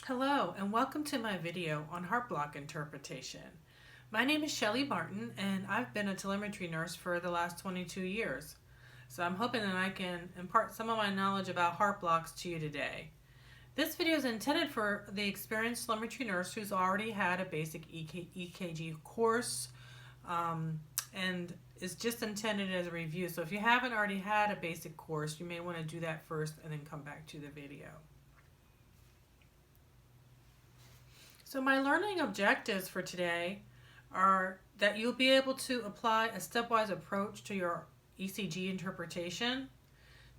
Hello and welcome to my video on heart block interpretation. My name is Shelly Martin and I've been a telemetry nurse for the last 22 years. So I'm hoping that I can impart some of my knowledge about heart blocks to you today. This video is intended for the experienced telemetry nurse who's already had a basic EKG course and is just intended as a review. So if you haven't already had a basic course, you may want to do that first and then come back to the video. So my learning objectives for today are that you'll be able to apply a stepwise approach to your ECG interpretation,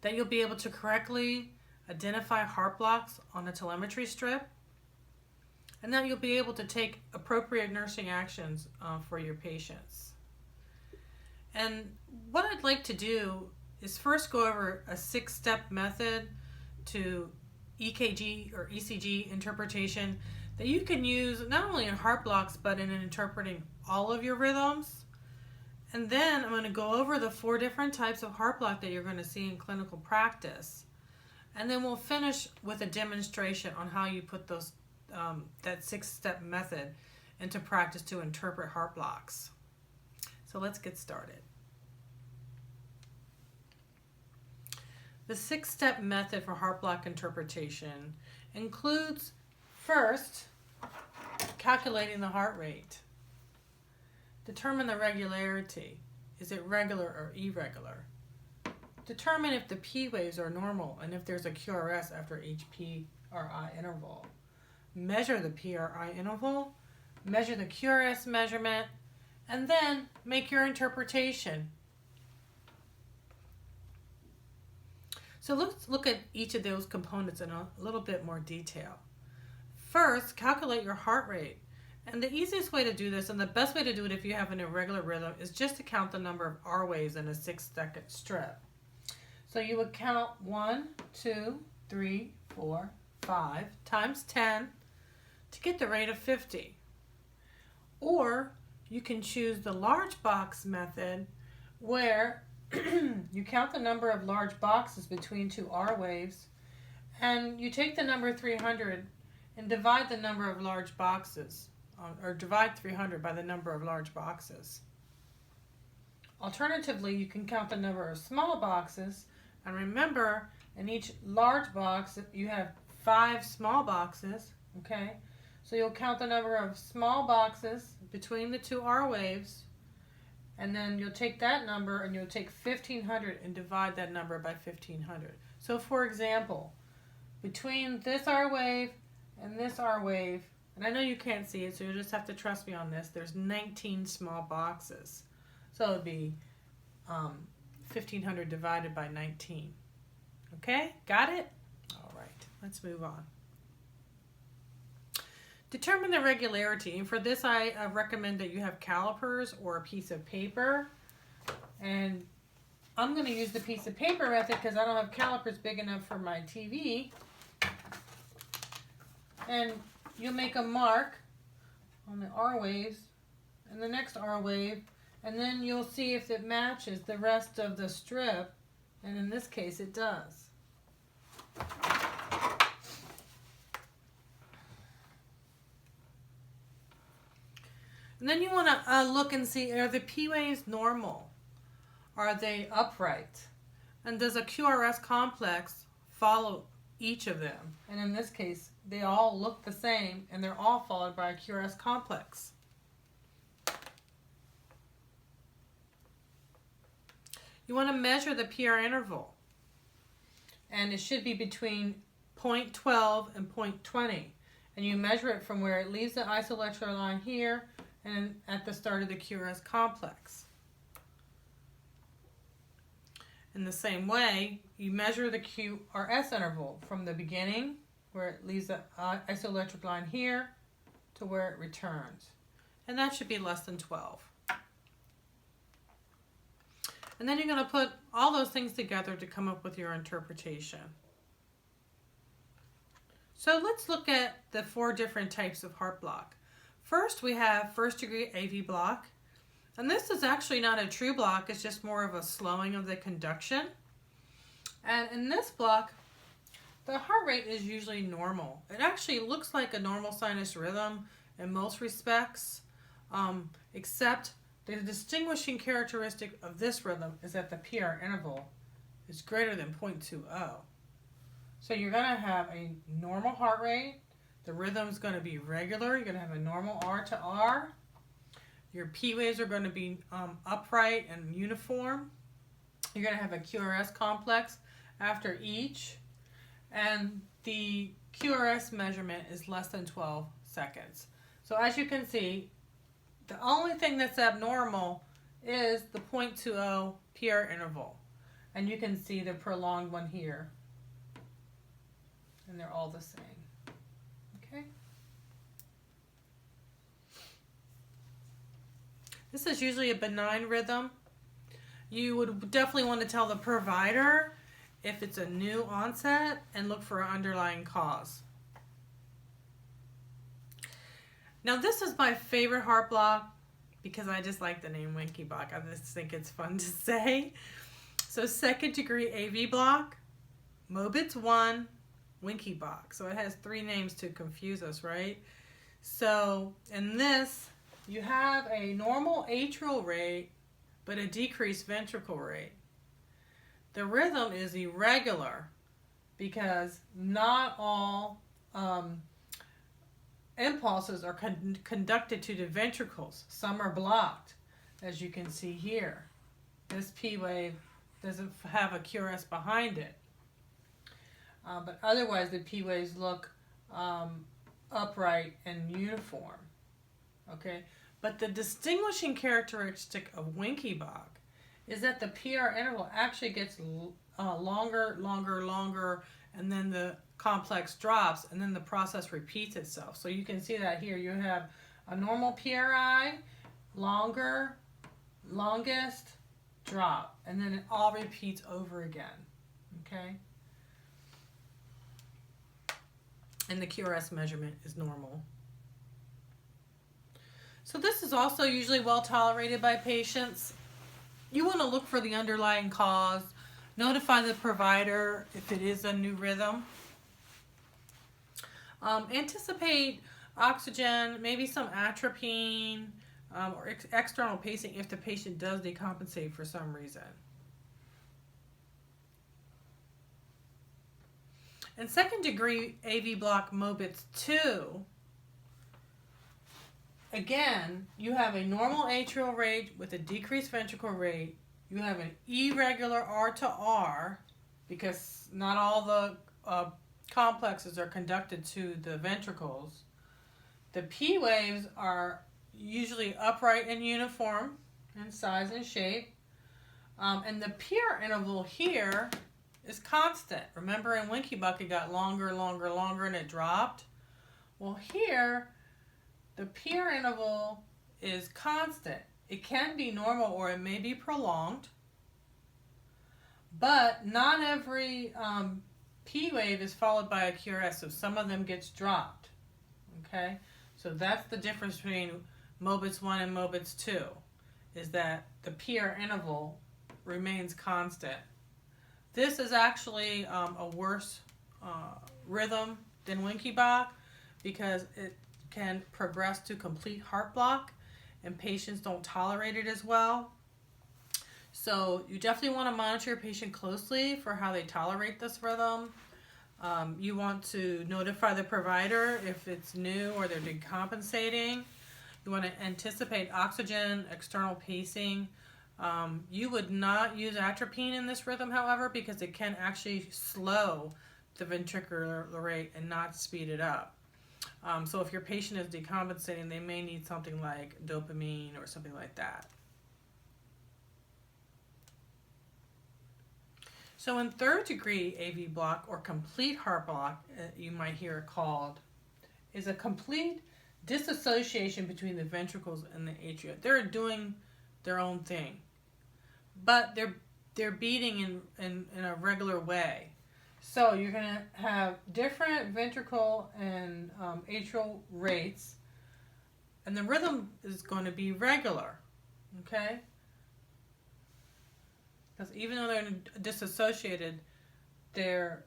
that you'll be able to correctly identify heart blocks on a telemetry strip, and that you'll be able to take appropriate nursing actions for your patients. And what I'd like to do is first go over a 6-step method to EKG or ECG interpretation that you can use not only in heart blocks but in interpreting all of your rhythms. And then I'm going to go over the 4 different types of heart block that you're going to see in clinical practice. And then we'll finish with a demonstration on how you put those that 6-step method into practice to interpret heart blocks. So let's get started. The 6-step method for heart block interpretation includes first, calculating the heart rate. Determine the regularity. Is it regular or irregular? Determine if the P waves are normal and if there's a QRS after each PRI interval. Measure the PRI interval, measure the QRS measurement, and then make your interpretation. So let's look at each of those components in a little bit more detail. First, calculate your heart rate. And the easiest way to do this, and the best way to do it if you have an irregular rhythm, is just to count the number of R waves in a 6-second strip. So you would count 1, 2, 3, 4, 5 times 10 to get the rate of 50. Or you can choose the large box method where you count the number of large boxes between 2 R waves and you take the number 300 and divide the number of large boxes, or divide 300 by the number of large boxes. Alternatively, you can count the number of small boxes, and remember, in each large box, you have 5 small boxes, okay? So you'll count the number of small boxes between the 2 R waves, and then you'll take that number and you'll take 1500 and divide that number by 1500. So for example, between this R wave and this R wave, and I know you can't see it, so you'll just have to trust me on this, there's 19 small boxes. So it would be 1500 divided by 19. Okay, got it? All right, let's move on. Determine the regularity, and for this I recommend that you have calipers or a piece of paper. And I'm going to use the piece of paper method because I don't have calipers big enough for my TV. And you'll make a mark on the R waves and the next R wave, and then you'll see if it matches the rest of the strip, and in this case it does. And then you want to look and see, are the P waves normal? Are they upright? And does a QRS complex follow each of them? And in this case, they all look the same, and they're all followed by a QRS complex. You want to measure the PR interval, and it should be between 0.12 and 0.20, and you measure it from where it leaves the isoelectric line here and at the start of the QRS complex. In the same way, you measure the QRS interval from the beginning, where it leaves the isoelectric line here, to where it returns. And that should be less than 12. And then you're going to put all those things together to come up with your interpretation. So let's look at the 4 different types of heart block. First, we have first-degree AV block. And this is actually not a true block, it's just more of a slowing of the conduction. And in this block, the heart rate is usually normal. It actually looks like a normal sinus rhythm in most respects, except the distinguishing characteristic of this rhythm is that the PR interval is greater than 0.20. So you're going to have a normal heart rate. The rhythm is going to be regular. You're going to have a normal R to R. Your P waves are going to be upright and uniform. You're going to have a QRS complex after each. And the QRS measurement is less than 12 seconds. So as you can see, the only thing that's abnormal is the 0.20 PR interval. And you can see the prolonged one here. And they're all the same. Okay? This is usually a benign rhythm. You would definitely want to tell the provider if it's a new onset and look for an underlying cause. Now this is my favorite heart block because I just like the name Winky block. I just think it's fun to say. So second degree AV block, Mobitz 1, Winky block. So it has 3 names to confuse us, right? So in this, you have a normal atrial rate, but a decreased ventricle rate. The rhythm is irregular because not all impulses are conducted to the ventricles. Some are blocked, as you can see here. This P wave doesn't have a QRS behind it. But otherwise, the P waves look upright and uniform. Okay, but the distinguishing characteristic of Winky block is that the PR interval actually gets longer, and then the complex drops, and then the process repeats itself. So you can see that here. You have a normal PRI, longest, drop, and then it all repeats over again. Okay? And the QRS measurement is normal. So this is also usually well tolerated by patients. You want to look for the underlying cause, notify the provider if it is a new rhythm. Anticipate oxygen, maybe some atropine, or external pacing if the patient does decompensate for some reason. In second degree AV block Mobitz 2, again, you have a normal atrial rate with a decreased ventricle rate. You have an irregular R to R because not all the complexes are conducted to the ventricles. The P waves are usually upright and uniform in size and shape. And the PR interval here is constant. Remember in Winky block it got longer, and it dropped? Well, here the PR interval is constant. It can be normal or it may be prolonged, but not every P wave is followed by a QRS, so some of them gets dropped. Okay, so that's the difference between Mobitz 1 and Mobitz 2, is that the PR interval remains constant. This is actually a worse rhythm than Winky block because it can progress to complete heart block and patients don't tolerate it as well. So you definitely want to monitor your patient closely for how they tolerate this rhythm. You want to notify the provider if it's new or they're decompensating. You want to anticipate oxygen, external pacing. You would not use atropine in this rhythm, however, because it can actually slow the ventricular rate and not speed it up. So if your patient is decompensating, they may need something like dopamine or something like that. So in third degree AV block or complete heart block, you might hear it called, is a complete disassociation between the ventricles and the atria. They're doing their own thing, but they're beating in a regular way. So you're going to have different ventricle and atrial rates, and the rhythm is going to be regular, okay? Because even though they're disassociated, they're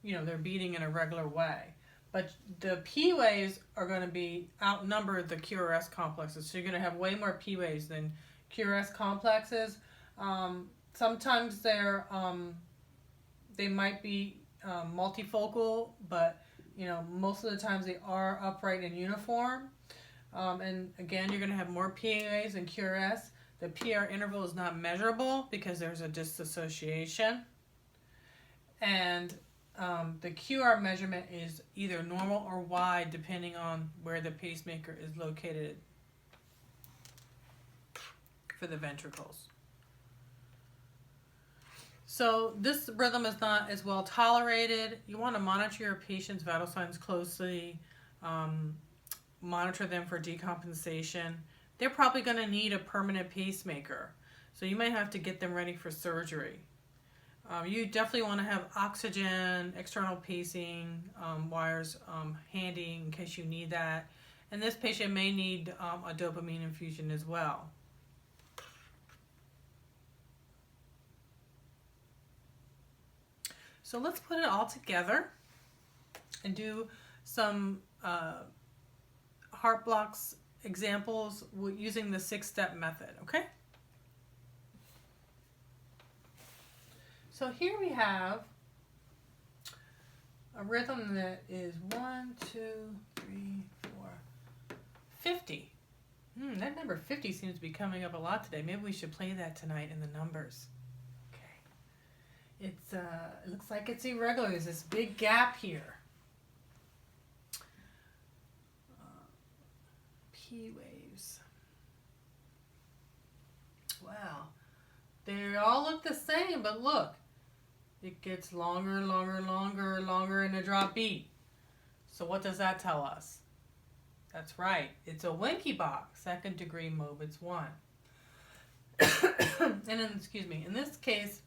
they're beating in a regular way. But the P waves are going to be outnumber the QRS complexes. So you're going to have way more P waves than QRS complexes. Sometimes they might be multifocal, but most of the times they are upright and uniform. And again, you're going to have more P waves than QRS. The PR interval is not measurable because there's a dissociation. And the QR measurement is either normal or wide depending on where the pacemaker is located for the ventricles. So this rhythm is not as well tolerated. You want to monitor your patient's vital signs closely, monitor them for decompensation. They're probably going to need a permanent pacemaker, so you may have to get them ready for surgery. You definitely want to have oxygen, external pacing wires handy in case you need that. And this patient may need a dopamine infusion as well. So let's put it all together and do some heart blocks examples using the 6-step method, okay? So here we have a rhythm that is 1, 2, 3, 4, 50. That number 50 seems to be coming up a lot today. Maybe we should play that tonight in the numbers. Okay. It looks like it's irregular. There's this big gap here. P waves. Wow. They all look the same, but look. It gets longer, longer, longer, longer in a drop beat. So what does that tell us? That's right. It's a Wenckebach, second degree Mobitz 1. And then, in this case,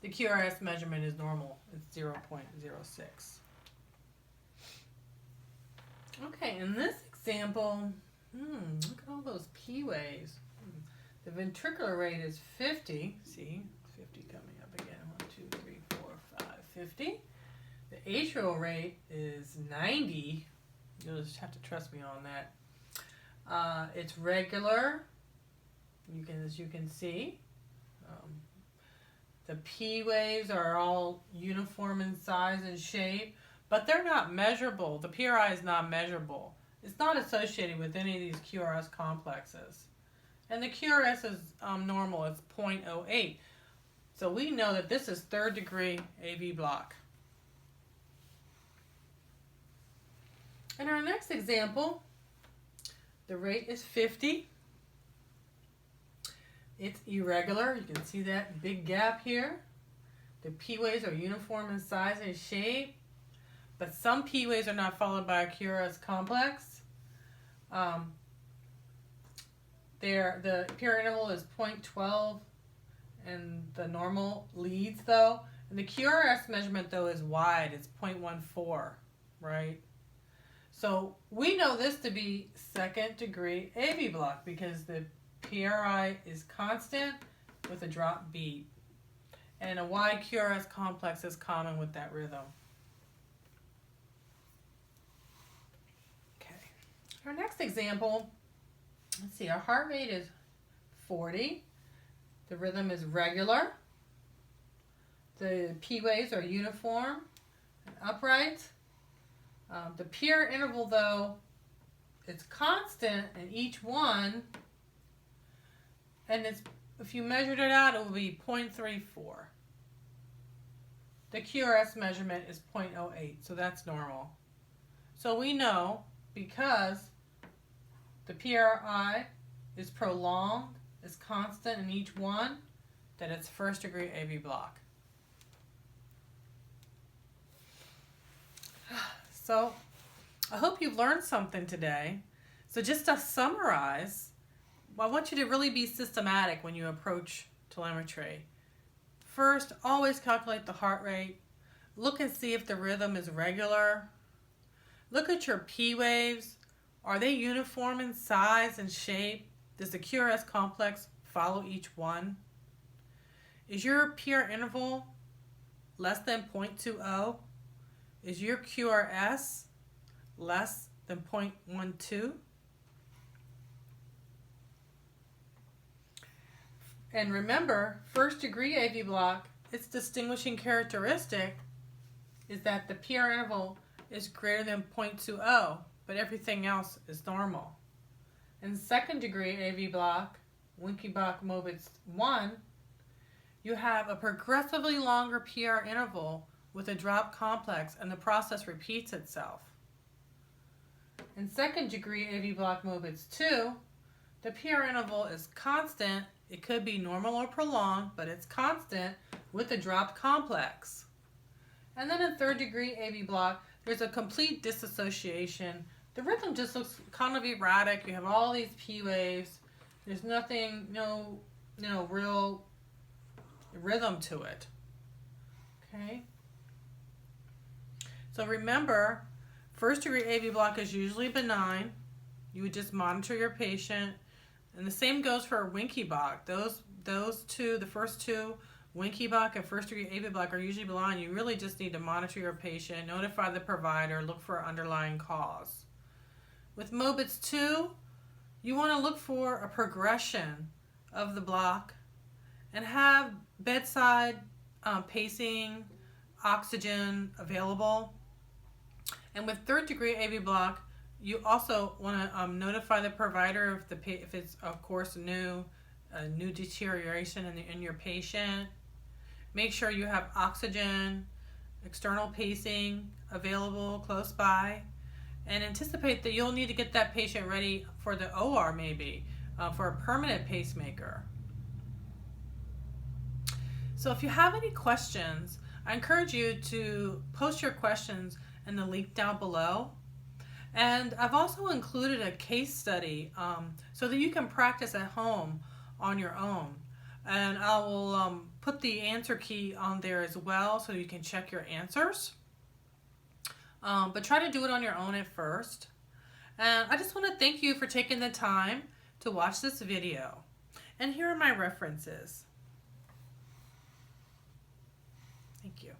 the QRS measurement is normal. It's 0.06. Okay, in this example, look at all those P waves. The ventricular rate is 50. See, 50 coming up again. 1, 2, 3, 4, 5, 50. The atrial rate is 90. You'll just have to trust me on that. It's regular. As you can see. The P waves are all uniform in size and shape, but they're not measurable. The PRI is not measurable. It's not associated with any of these QRS complexes. And the QRS is normal. It's 0.08. So we know that this is third degree AV block. In our next example, the rate is 50. It's irregular. You can see that big gap here. The P waves are uniform in size and shape, but some P waves are not followed by a QRS complex. The PR interval is 0.12 and the normal leads though. And the QRS measurement though is wide. It's 0.14, right? So we know this to be second degree AV block because the PRI is constant with a drop beat. And a wide QRS complex is common with that rhythm. Okay. Our next example, let's see, our heart rate is 40. The rhythm is regular. The P waves are uniform and upright. The PR interval, though, it's constant in each one. And if you measured it out, it would be 0.34. The QRS measurement is 0.08, so that's normal. So we know because the PRI is prolonged, is constant in each one, that it's first degree AV block. So I hope you've learned something today. So just to summarize, I want you to really be systematic when you approach telemetry. First, always calculate the heart rate. Look and see if the rhythm is regular. Look at your P waves. Are they uniform in size and shape? Does the QRS complex follow each one? Is your PR interval less than 0.20 is your QRS less than 0.12. And remember, first degree AV block, its distinguishing characteristic is that the PR interval is greater than 0.20, but everything else is normal. In second degree AV block, Wenckebach-Mobitz 1, you have a progressively longer PR interval with a drop complex, and the process repeats itself. In second degree AV block Mobitz 2, the PR interval is constant. It could be normal or prolonged, but it's constant with a drop complex. And then in third degree AV block, there's a complete disassociation. The rhythm just looks kind of erratic. You have all these P waves. There's nothing, no real rhythm to it. Okay? So remember, first degree AV block is usually benign. You would just monitor your patient. And the same goes for Wenckebach. Those two, the first two, Wenckebach and first degree AV block, are usually benign. You really just need to monitor your patient, notify the provider, look for an underlying cause. With Mobitz 2, you want to look for a progression of the block and have bedside pacing, oxygen available. And with third degree AV block, you also want to notify the provider if it's, of course, new deterioration in your patient. Make sure you have oxygen, external pacing available close by, and anticipate that you'll need to get that patient ready for the OR maybe, for a permanent pacemaker. So if you have any questions, I encourage you to post your questions in the link down below. And I've also included a case study so that you can practice at home on your own. And I will put the answer key on there as well so you can check your answers. But try to do it on your own at first. And I just want to thank you for taking the time to watch this video. And here are my references. Thank you.